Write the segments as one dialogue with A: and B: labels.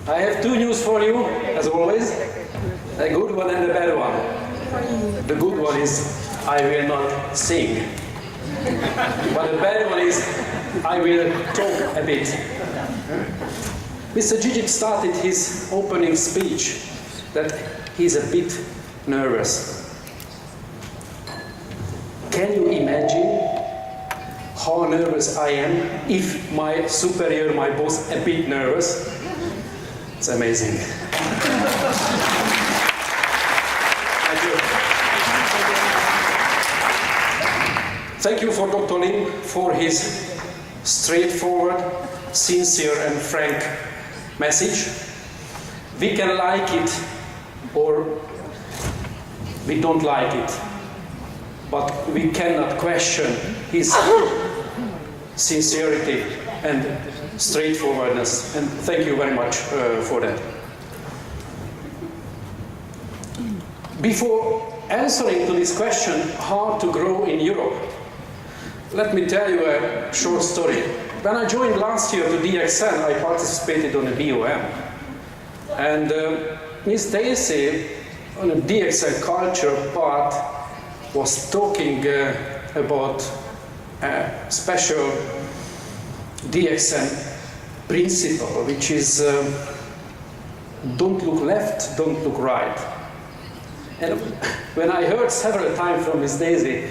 A: I have two news for you, as always. A good one and a bad one. The good one is I will not sing. But the bad one is I will talk a bit. Mr. Žižić started his opening speech that he's a bit nervous. Can you imagine how nervous I am if my superior, my boss, a bit nervous? It's amazing. Thank you. Thank you for Dr. Lim for his straightforward, sincere and frank message. We can like it or we don't like it, but we cannot question his sincerity and straightforwardness, and thank you very much for that. Before answering to this question, how to grow in Europe, let me tell you a short story. When I joined last year to DXN, I participated on the BOM. And Ms. Daisy, on the DXN culture part, was talking about a special DXN principle, which is don't look left, don't look right. And when I heard several times from Ms. Daisy,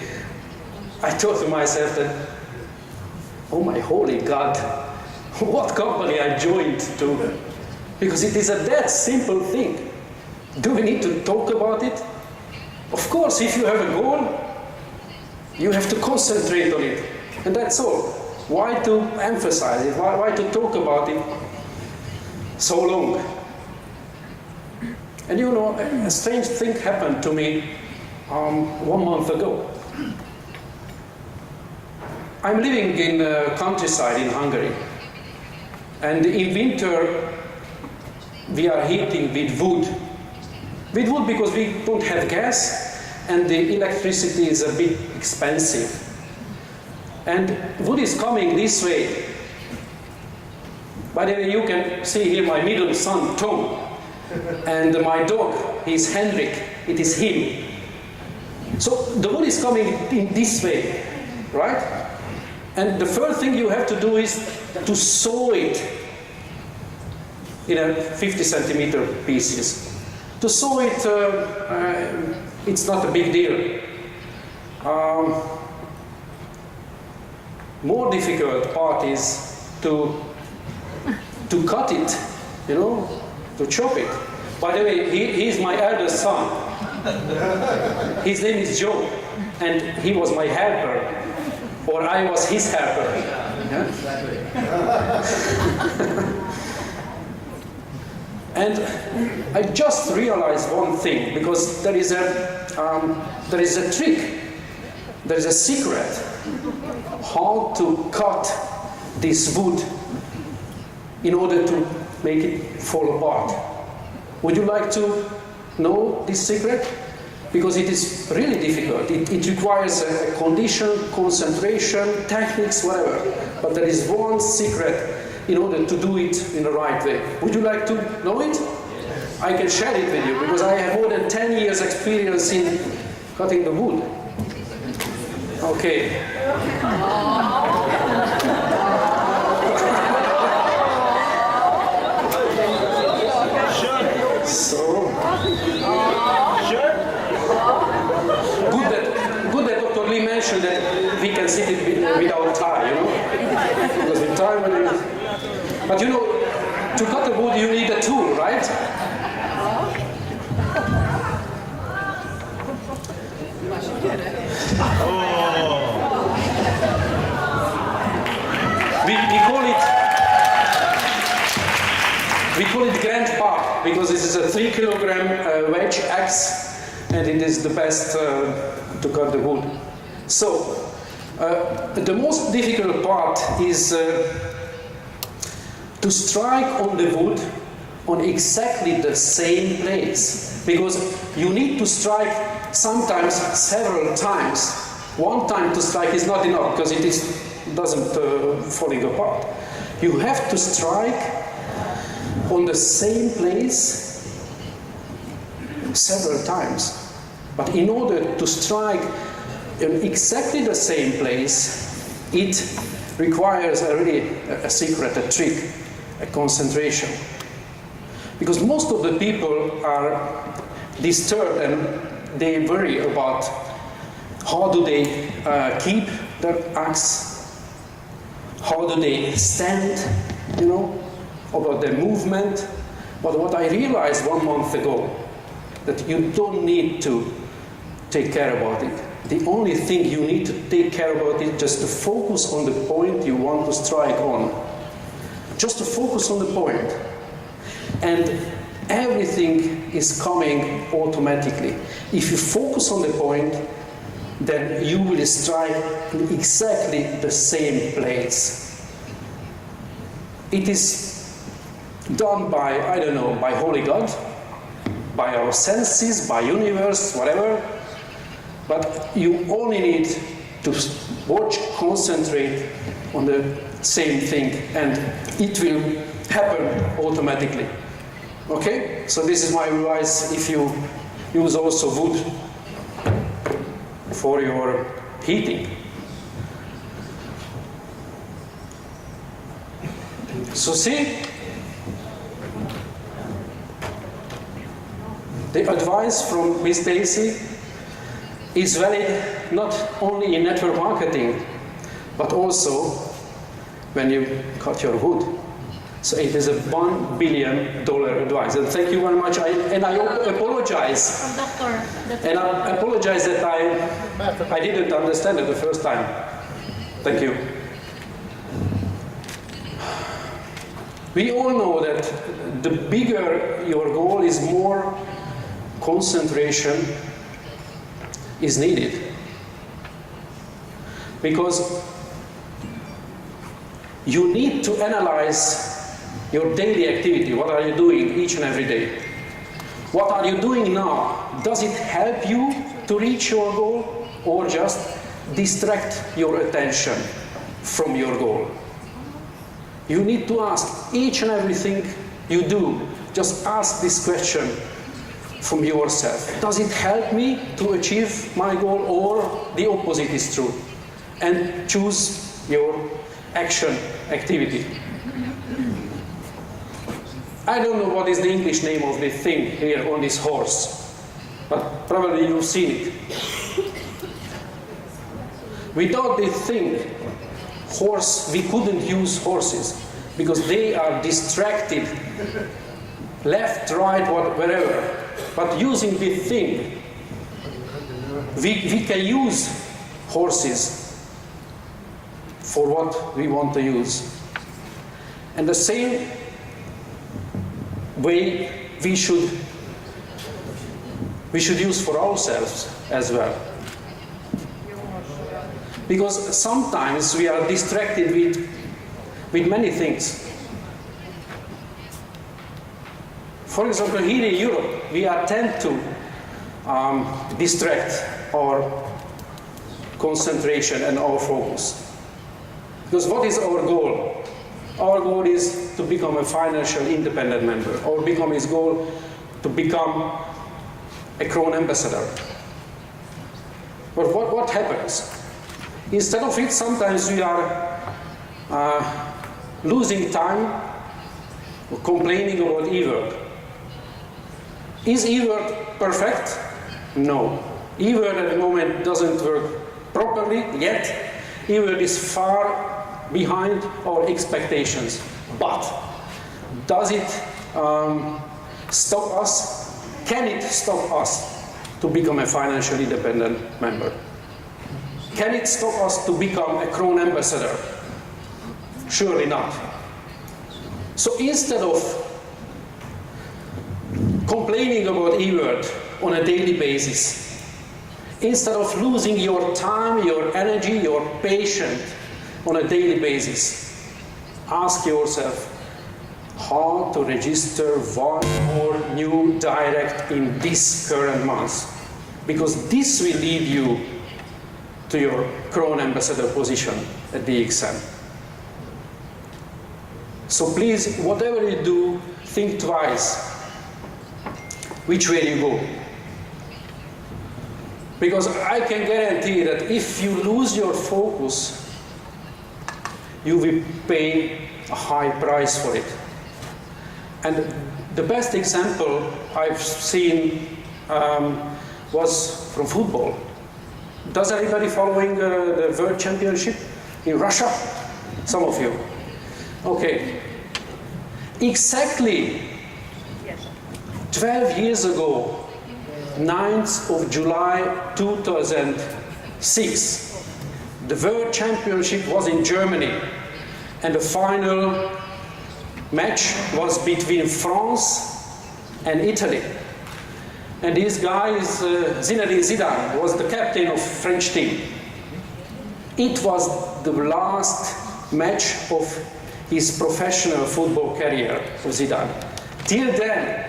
A: I thought to myself that, oh my holy God, what company I joined to? Because it is a that simple thing. Do we need to talk about it? Of course, if you have a goal, you have to concentrate on it. And that's all. Why to emphasize it? Why to talk about it so long? And you know, a strange thing happened to me 1 month ago. I'm living in the countryside in Hungary. And in winter, we are heating with wood. With wood because we don't have gas and the electricity is a bit expensive. And wood is coming this way. By the way, you can see here my middle son, Tom. And my dog, he's Henrik. It is him. So the wood is coming in this way, right? And the first thing you have to do is to saw it in a 50 centimeter pieces. To saw it, it's not a big deal. More difficult part is to cut it, you know, to chop it. By the way, he's my eldest son. His name is Joe, and he was my helper, or I was his helper. Yeah? And I just realized one thing, because there is a trick, there is a secret, how to cut this wood in order to make it fall apart. Would you like to know this secret? Because it is really difficult. It requires a condition, concentration, techniques, whatever. But there is one secret in order to do it in the right way. Would you like to know it? I can share it with you, because I have more than 10 years experience in cutting the wood. Okay. So, good that Dr. Lee mentioned that we can sit it without tie, you know? Because with tie, but you know, to cut the wood you need a tool, right? We call it Grand Park because this is a 3 kilogram wedge axe, and it is the best to cut the wood. So the most difficult part is to strike on the wood on exactly the same place, because you need to strike sometimes several times. One time to strike is not enough because it doesn't falling apart. You have to strike on the same place several times. But in order to strike in exactly the same place, it requires a secret, a trick, a concentration. Because most of the people are disturbed and they worry about how do they keep their axe, how do they stand, about their movement. But what I realized 1 month ago, that you don't need to take care about it. The only thing you need to take care about is just to focus on the point you want to strike on. Just to focus on the point. And everything is coming automatically. If you focus on the point, then you will strike in exactly the same place. It is done by, I don't know, by Holy God, by our senses, by universe, whatever. But you only need to watch, concentrate on the same thing, and it will happen automatically. Okay? So this is my advice if you use also wood for your heating. So see, the advice from Miss Daisy is valid not only in network marketing, but also when you cut your wood. So it is a $1 billion advice. And thank you very much. I apologize. And I apologize that I didn't understand it the first time. Thank you. We all know that the bigger your goal is, more concentration is needed. Because you need to analyze your daily activity. What are you doing each and every day? What are you doing now? Does it help you to reach your goal, or just distract your attention from your goal? You need to ask each and everything you do. Just ask this question from yourself. Does it help me to achieve my goal, or the opposite is true? And choose your action activity. I don't know what is the English name of the thing here on this horse, but probably you've seen it. Without this thing, we couldn't use horses, because they are distracted, left, right, wherever. But using this thing, we can use horses for what we want to use. And the same way we should use for ourselves as well. Because sometimes we are distracted with many things. For example, here in Europe, we tend to distract our concentration and our focus. Because what is our goal? Our goal is to become a financially independent member. Our goal to become a Crown ambassador. But what happens? Instead of it, sometimes we are losing time complaining about e-work. Is e-work perfect? No. E-work at the moment doesn't work properly yet. E-work is far behind our expectations. But does it stop us? Can it stop us to become a financially independent member? Can it stop us to become a Crown ambassador? Surely not. So instead of complaining about e-work on a daily basis, instead of losing your time, your energy, your patience on a daily basis, ask yourself how to register one more new direct in this current month. Because this will lead you to your Crown ambassador position at DXN. So please, whatever you do, think twice which way you go. Because I can guarantee that if you lose your focus, you will pay a high price for it. And the best example I've seen was from football. Does anybody following the World Championship in Russia? Some of you. Okay. Exactly 12 years ago, 9th of July 2006, the World Championship was in Germany, and the final match was between France and Italy. And this guy is Zinedine Zidane, was the captain of French team. It was the last match of his professional football career for Zidane. Till then,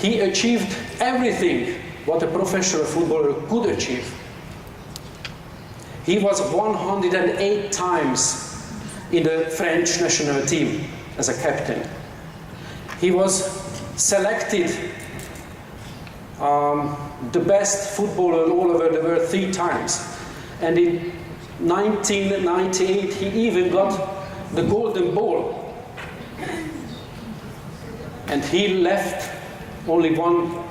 A: he achieved everything what a professional footballer could achieve. He was 108 times in the French national team as a captain. He was selected the best footballer all over the world 3 times. And in 1998, he even got the golden ball. And he left only one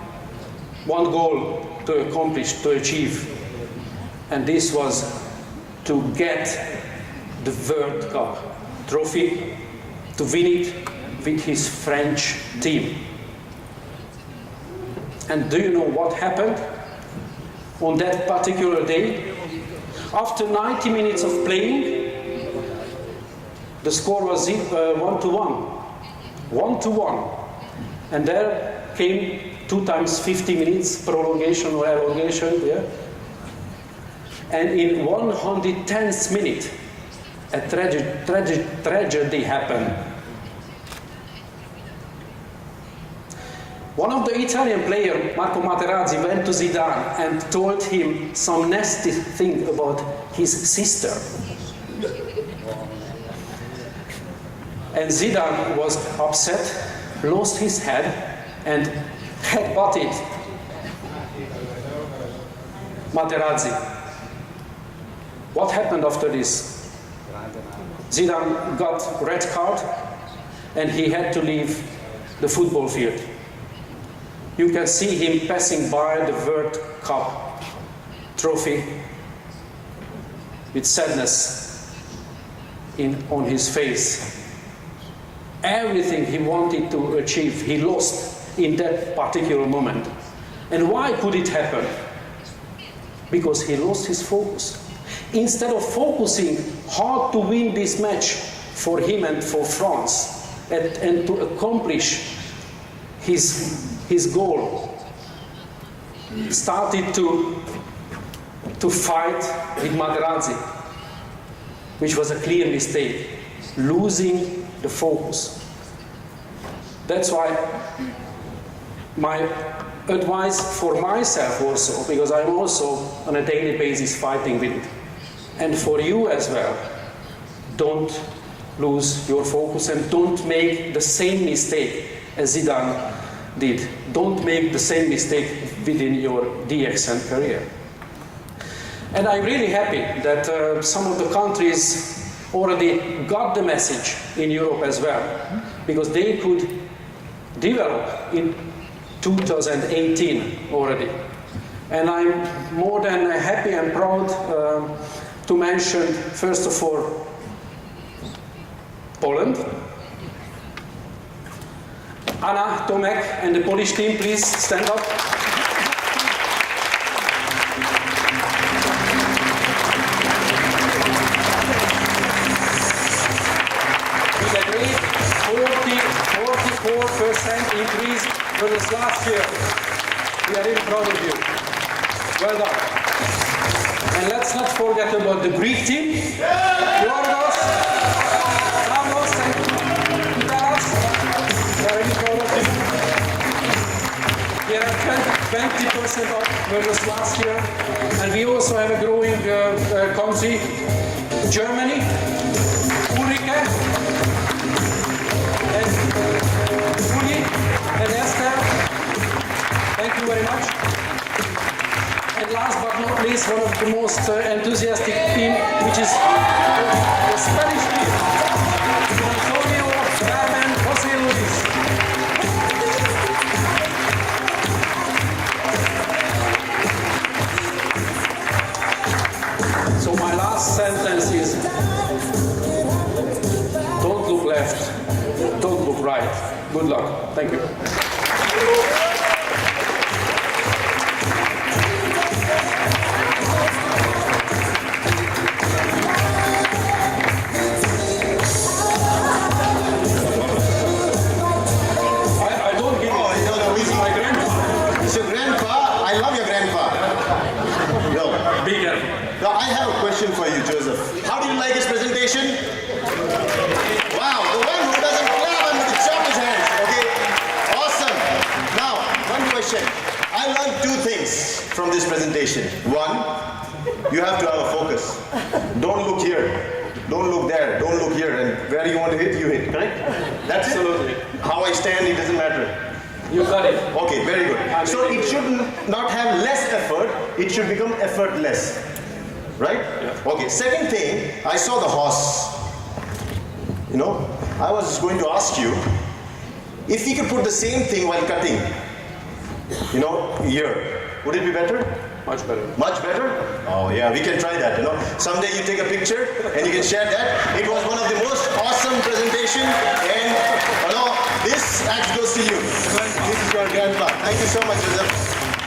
A: goal to accomplish, to achieve. And this was to get the World Cup trophy, to win it with his French team. And do you know what happened on that particular day? After 90 minutes of playing, the score was 1-1. 1-1. And there came 2 times 50 minutes prolongation or elongation, yeah? And in 110th minute, a tragedy happened. One of the Italian players, Marco Materazzi, went to Zidane and told him some nasty thing about his sister. And Zidane was upset, lost his head, and headbutted Materazzi. What happened after this? Zidane got a red card and he had to leave the football field. You can see him passing by the World Cup trophy with sadness on his face. Everything he wanted to achieve, he lost in that particular moment. And why could it happen? Because he lost his focus. Instead of focusing how to win this match for him and for France and to accomplish his goal, he started to fight with Materazzi, which was a clear mistake, losing the focus. That's why my advice for myself also, because I'm also on a daily basis fighting with it, and for you as well, don't lose your focus and don't make the same mistake as Zidane did. Don't make the same mistake within your DXN career. And I'm really happy that some of the countries already got the message in Europe as well, because they could develop in 2018 already. And I'm more than happy and proud to mention, first of all, Poland. Anna, Tomek, and the Polish team, please stand up. With a great 44% increase versus last year. We are really proud of you. Well done. And let's not forget about the Greek team. Yorgos, Ramos, and Dallas. We are really proud of you. We are 20% up versus last year. And we also have a growing country, Germany, Ulrike, and Uli. Good luck. Thank you. I don't give
B: Oh, you know, the
A: He's my grandfather.
B: So grandpa, I love your grandpa. No.
A: Bigger.
B: Now I have a question for you, Joseph. How did you like his presentation? Wow, the one who doesn't clap and with the chop his hands. Okay, awesome. Now, one question. I learned two things from this presentation. One, you have to have a focus. Don't look here. Don't look there. Don't look here. And where you want to hit, you hit. Correct? That's
A: Absolutely.
B: it. How I stand, it doesn't matter.
A: You got it.
B: Okay, very good. So it should not have less effort, it should become effortless. Right?
A: Yeah.
B: Okay, second thing, I saw the horse. You know, I was going to ask you, if we could put the same thing while cutting, you know, here, would it be better?
A: Much better.
B: Much better? Oh yeah, we can try that, you know. Someday you take a picture and you can share that. It was one of the most awesome presentation and, you know, this act goes to you. This is your grandpa. Thank you so much, Joseph.